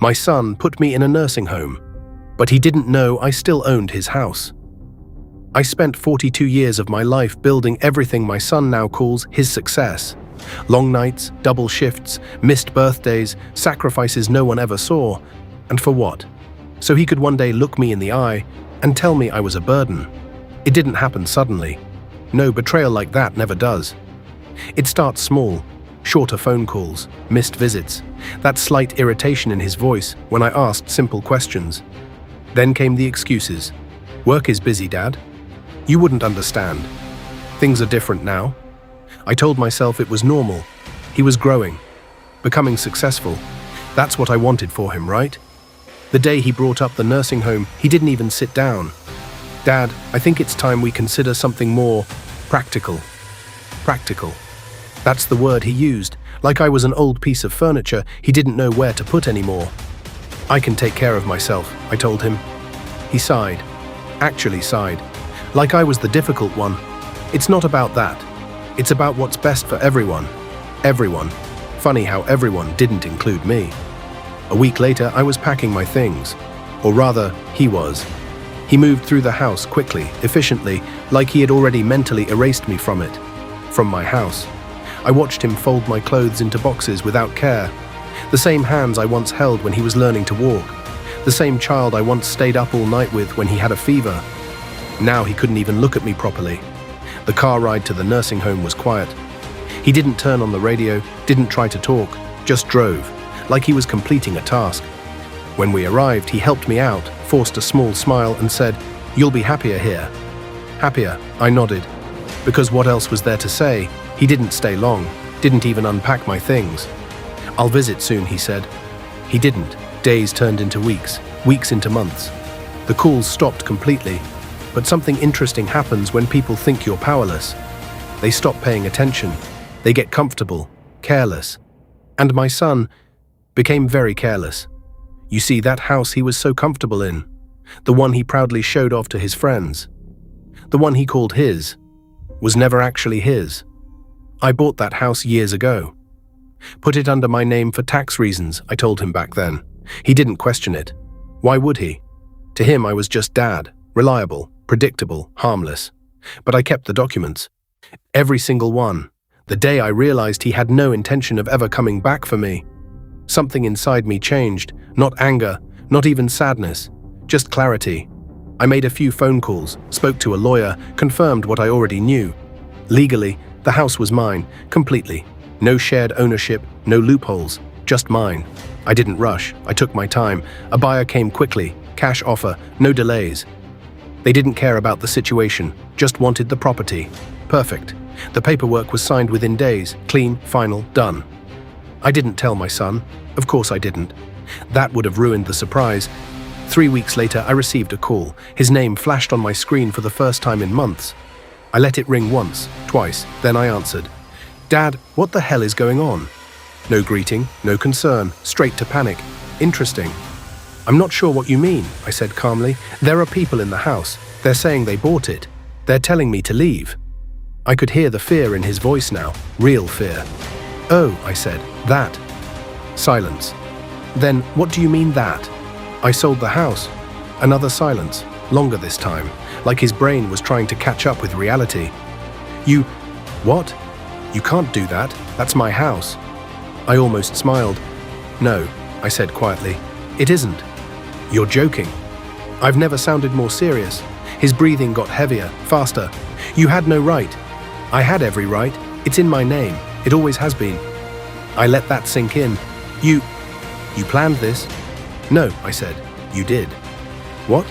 My son put me in a nursing home, but he didn't know I still owned his house. I spent 42 years of my life building everything my son now calls his success. Long nights, double shifts, missed birthdays, sacrifices no one ever saw. And for what? So he could one day look me in the eye and tell me I was a burden. It didn't happen suddenly. No, betrayal like that never does. It starts small, shorter phone calls, missed visits, that slight irritation in his voice when I asked simple questions. Then came the excuses. Work is busy, Dad. You wouldn't understand. Things are different now. I told myself it was normal. He was growing, becoming successful. That's what I wanted for him, right? The day he brought up the nursing home, he didn't even sit down. Dad, I think it's time we consider something more practical. Practical. That's the word he used, like I was an old piece of furniture he didn't know where to put anymore. I can take care of myself, I told him. He sighed. Actually sighed. Like I was the difficult one. It's not about that. It's about what's best for everyone. Everyone. Funny how everyone didn't include me. A week later, I was packing my things. Or rather, he was. He moved through the house quickly, efficiently, like he had already mentally erased me from it. From my house. I watched him fold my clothes into boxes without care. The same hands I once held when he was learning to walk. The same child I once stayed up all night with when he had a fever. Now he couldn't even look at me properly. The car ride to the nursing home was quiet. He didn't turn on the radio, didn't try to talk, just drove, like he was completing a task. When we arrived, he helped me out, forced a small smile and said, "You'll be happier here." Happier, I nodded. Because what else was there to say? He didn't stay long, didn't even unpack my things. "I'll visit soon," he said. He didn't. Days turned into weeks, weeks into months. The calls stopped completely. But something interesting happens when people think you're powerless. They stop paying attention. They get comfortable, careless. And my son became very careless. You see, that house he was so comfortable in, the one he proudly showed off to his friends, the one he called his, was never actually his. I bought that house years ago. Put it under my name for tax reasons, I told him back then. He didn't question it. Why would he? To him, I was just Dad, reliable, predictable, harmless. But I kept the documents. Every single one. The day I realized he had no intention of ever coming back for me. Something inside me changed. Not anger, not even sadness. Just clarity. I made a few phone calls, spoke to a lawyer, confirmed what I already knew. Legally, the house was mine, completely. No shared ownership, no loopholes, just mine. I didn't rush, I took my time. A buyer came quickly, cash offer, no delays. They didn't care about the situation, just wanted the property. Perfect. The paperwork was signed within days, clean, final, done. I didn't tell my son. Of course I didn't. That would have ruined the surprise. 3 weeks later, I received a call. His name flashed on my screen for the first time in months. I let it ring once, twice, then I answered. "Dad, what the hell is going on?" No greeting, no concern, straight to panic. Interesting. "I'm not sure what you mean," I said calmly. "There are people in the house. They're saying they bought it. They're telling me to leave." I could hear the fear in his voice now, real fear. "Oh," I said, "that." Silence. "Then what do you mean that?" "I sold the house." Another silence, longer this time, like his brain was trying to catch up with reality. "You... what? You can't do that. That's my house." I almost smiled. "No," I said quietly. "It isn't. You're joking." I've never sounded more serious. His breathing got heavier, faster. "You had no right." "I had every right. It's in my name. It always has been." I let that sink in. You planned this?" "No," I said. "You did." "What?"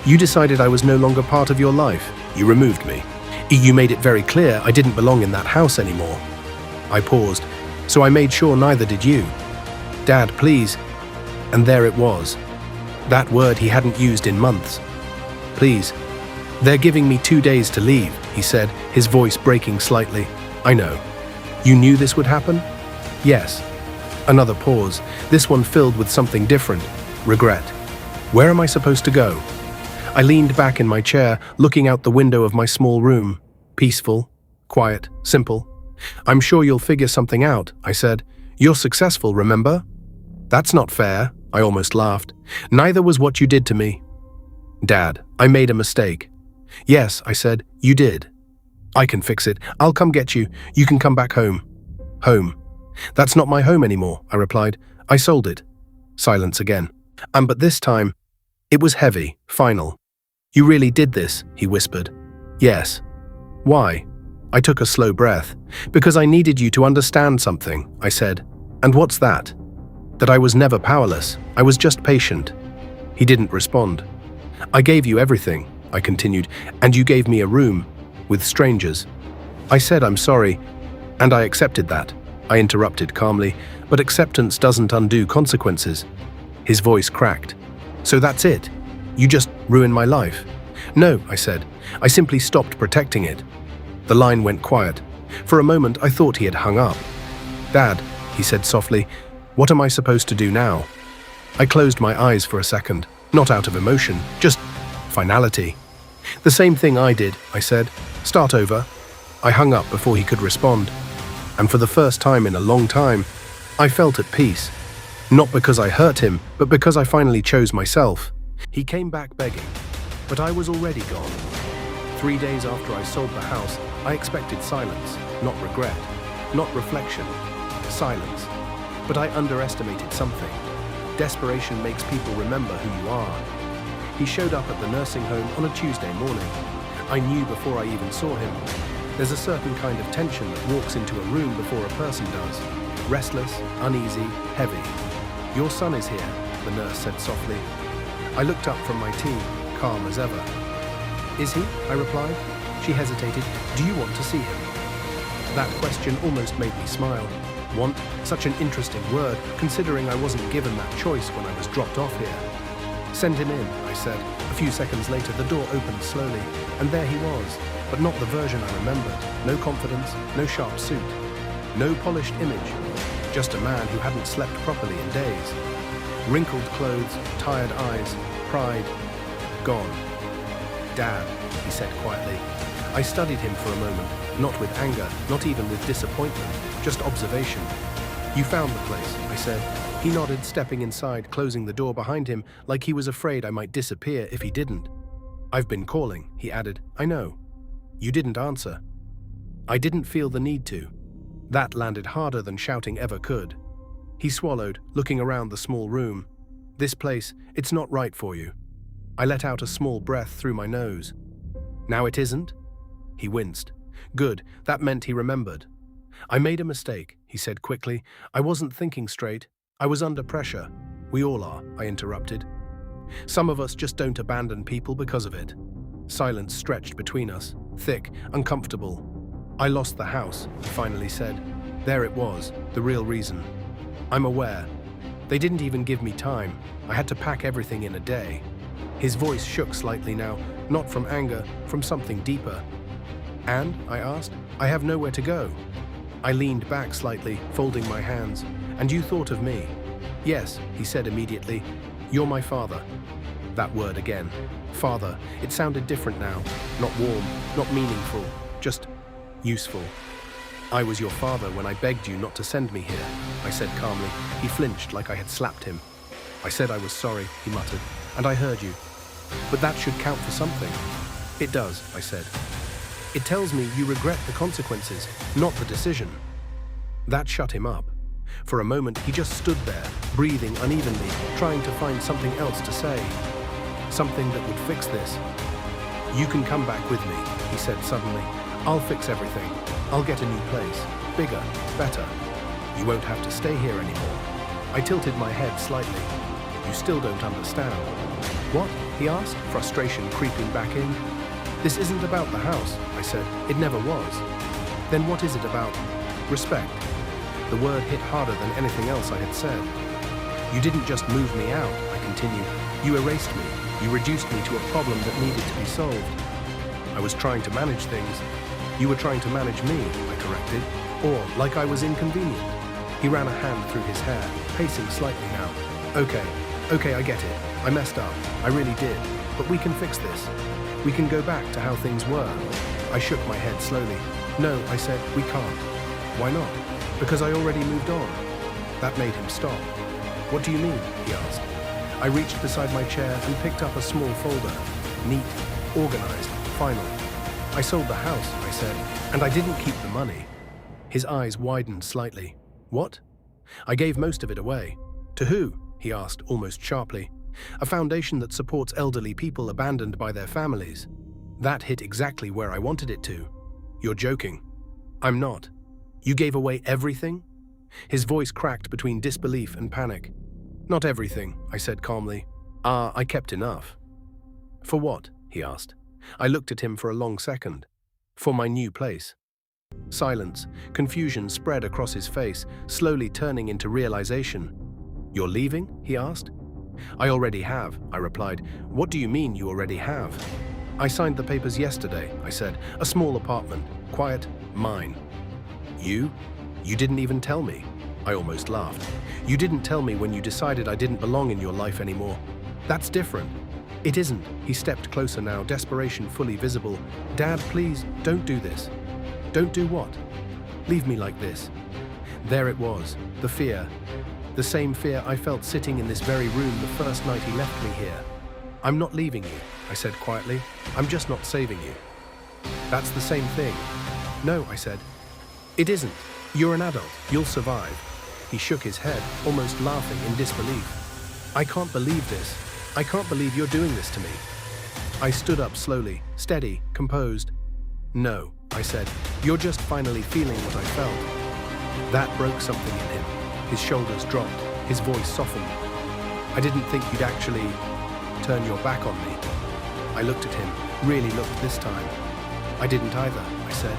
"You decided I was no longer part of your life. You removed me. You made it very clear I didn't belong in that house anymore." I paused. "So I made sure neither did you." "Dad, please." And there it was. That word he hadn't used in months. "Please." "They're giving me 2 days to leave," he said, his voice breaking slightly. "I know." "You knew this would happen?" "Yes." Another pause, this one filled with something different. Regret. Where am I supposed to go? I leaned back in my chair, looking out the window of my small room. Peaceful, quiet, simple. "I'm sure you'll figure something out," I said. "You're successful, remember?" That's not fair, I almost laughed. Neither was what you did to me. Dad, I made a mistake. Yes, I said, you did. I can fix it. I'll come get you. You can come back home. Home. That's not my home anymore, I replied. I sold it. Silence again. But this time, it was heavy, final. You really did this, he whispered. Yes. Why? I took a slow breath. Because I needed you to understand something, I said. And what's that? That I was never powerless. I was just patient. He didn't respond. I gave you everything, I continued, and you gave me a room with strangers. I said I'm sorry, and I accepted that. I interrupted calmly, but acceptance doesn't undo consequences. His voice cracked. So that's it? You just ruined my life? No, I said. I simply stopped protecting it. The line went quiet. For a moment, I thought he had hung up. Dad, he said softly, what am I supposed to do now? I closed my eyes for a second, not out of emotion, just finality. The same thing I did, I said. Start over. I hung up before he could respond. And for the first time in a long time, I felt at peace. Not because I hurt him, but because I finally chose myself. He came back begging, but I was already gone. 3 days after I sold the house, I expected silence, not regret, not reflection, silence. But I underestimated something. Desperation makes people remember who you are. He showed up at the nursing home on a Tuesday morning. I knew before I even saw him. There's a certain kind of tension that walks into a room before a person does. Restless, uneasy, heavy. Your son is here, the nurse said softly. I looked up from my tea, calm as ever. Is he? I replied. She hesitated. Do you want to see him? That question almost made me smile. Want? Such an interesting word, considering I wasn't given that choice when I was dropped off here. Send him in, I said. A few seconds later, the door opened slowly, and there he was, but not the version I remembered. No confidence, no sharp suit, no polished image, just a man who hadn't slept properly in days. Wrinkled clothes, tired eyes, pride, gone. Dad, he said quietly. I studied him for a moment, not with anger, not even with disappointment, just observation. You found the place, I said. He nodded, stepping inside, closing the door behind him like he was afraid I might disappear if he didn't. I've been calling, he added. I know. You didn't answer. I didn't feel the need to. That landed harder than shouting ever could. He swallowed, looking around the small room. This place, it's not right for you. I let out a small breath through my nose. Now it isn't? He winced. Good, that meant he remembered. I made a mistake, he said quickly. I wasn't thinking straight. I was under pressure. We all are, I interrupted. Some of us just don't abandon people because of it. Silence stretched between us, thick, uncomfortable. I lost the house, he finally said. There it was, the real reason. I'm aware. They didn't even give me time. I had to pack everything in a day. His voice shook slightly now, not from anger, from something deeper. And, I asked, I have nowhere to go. I leaned back slightly, folding my hands. And you thought of me? Yes, he said immediately. You're my father. That word again. Father. It sounded different now. Not warm, not meaningful, just useful. I was your father when I begged you not to send me here, I said calmly. He flinched like I had slapped him. I said I was sorry, he muttered, and I heard you. But that should count for something. It does, I said. It tells me you regret the consequences, not the decision. That shut him up. For a moment, he just stood there, breathing unevenly, trying to find something else to say. Something that would fix this. You can come back with me, he said suddenly. I'll fix everything. I'll get a new place. Bigger, better. You won't have to stay here anymore. I tilted my head slightly. You still don't understand. What? He asked, frustration creeping back in. This isn't about the house, I said. It never was. Then what is it about? Respect. The word hit harder than anything else I had said. You didn't just move me out, I continued. You erased me. You reduced me to a problem that needed to be solved. I was trying to manage things. You were trying to manage me, I corrected. Or like I was inconvenient. He ran a hand through his hair, pacing slightly now. Okay, I get it. I messed up. I really did. But we can fix this. We can go back to how things were. I shook my head slowly. No, I said, we can't. Why not? Because I already moved on. That made him stop. What do you mean? He asked. I reached beside my chair and picked up a small folder. Neat, organized, final. I sold the house, I said, and I didn't keep the money. His eyes widened slightly. What? I gave most of it away. To who? He asked, almost sharply. A foundation that supports elderly people abandoned by their families. That hit exactly where I wanted it to. You're joking. I'm not. You gave away everything? His voice cracked between disbelief and panic. Not everything, I said calmly. I kept enough. For what? He asked. I looked at him for a long second. For my new place. Silence, confusion spread across his face, slowly turning into realization. You're leaving? He asked. I already have, I replied. What do you mean you already have? I signed the papers yesterday, I said. A small apartment, quiet, mine. You? You didn't even tell me. I almost laughed. You didn't tell me when you decided I didn't belong in your life anymore. That's different. It isn't. He stepped closer now, desperation fully visible. Dad, please, don't do this. Don't do what? Leave me like this. There it was, the fear. The same fear I felt sitting in this very room the first night he left me here. I'm not leaving you, I said quietly. I'm just not saving you. That's the same thing. No, I said. It isn't. You're an adult. You'll survive. He shook his head, almost laughing in disbelief. I can't believe this. I can't believe you're doing this to me. I stood up slowly, steady, composed. No, I said. You're just finally feeling what I felt. That broke something in him. His shoulders dropped, his voice softened. I didn't think you'd actually turn your back on me. I looked at him, really looked this time. I didn't either, I said.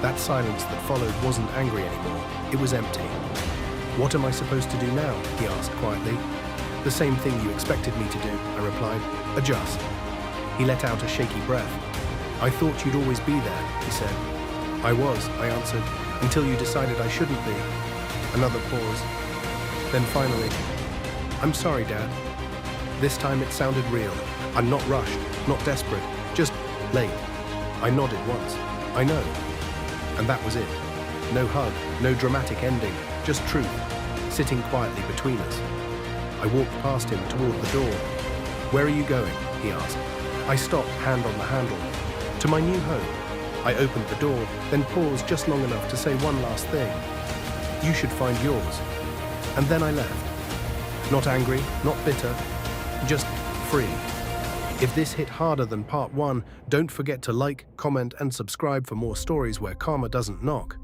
That silence that followed wasn't angry anymore. It was empty. What am I supposed to do now? He asked quietly. The same thing you expected me to do, I replied. Adjust. He let out a shaky breath. I thought you'd always be there, he said. I was, I answered, until you decided I shouldn't be. Another pause. Then finally, I'm sorry, Dad. This time it sounded real. I'm not rushed, not desperate, just late. I nodded once. I know. And that was it. No hug, no dramatic ending, just truth, sitting quietly between us. I walked past him toward the door. Where are you going? He asked. I stopped, hand on the handle. To my new home. I opened the door, then paused just long enough to say one last thing. You should find yours. And then I left. Not angry, not bitter, just free. If this hit harder than part 1, don't forget to like, comment, and subscribe for more stories where karma doesn't knock.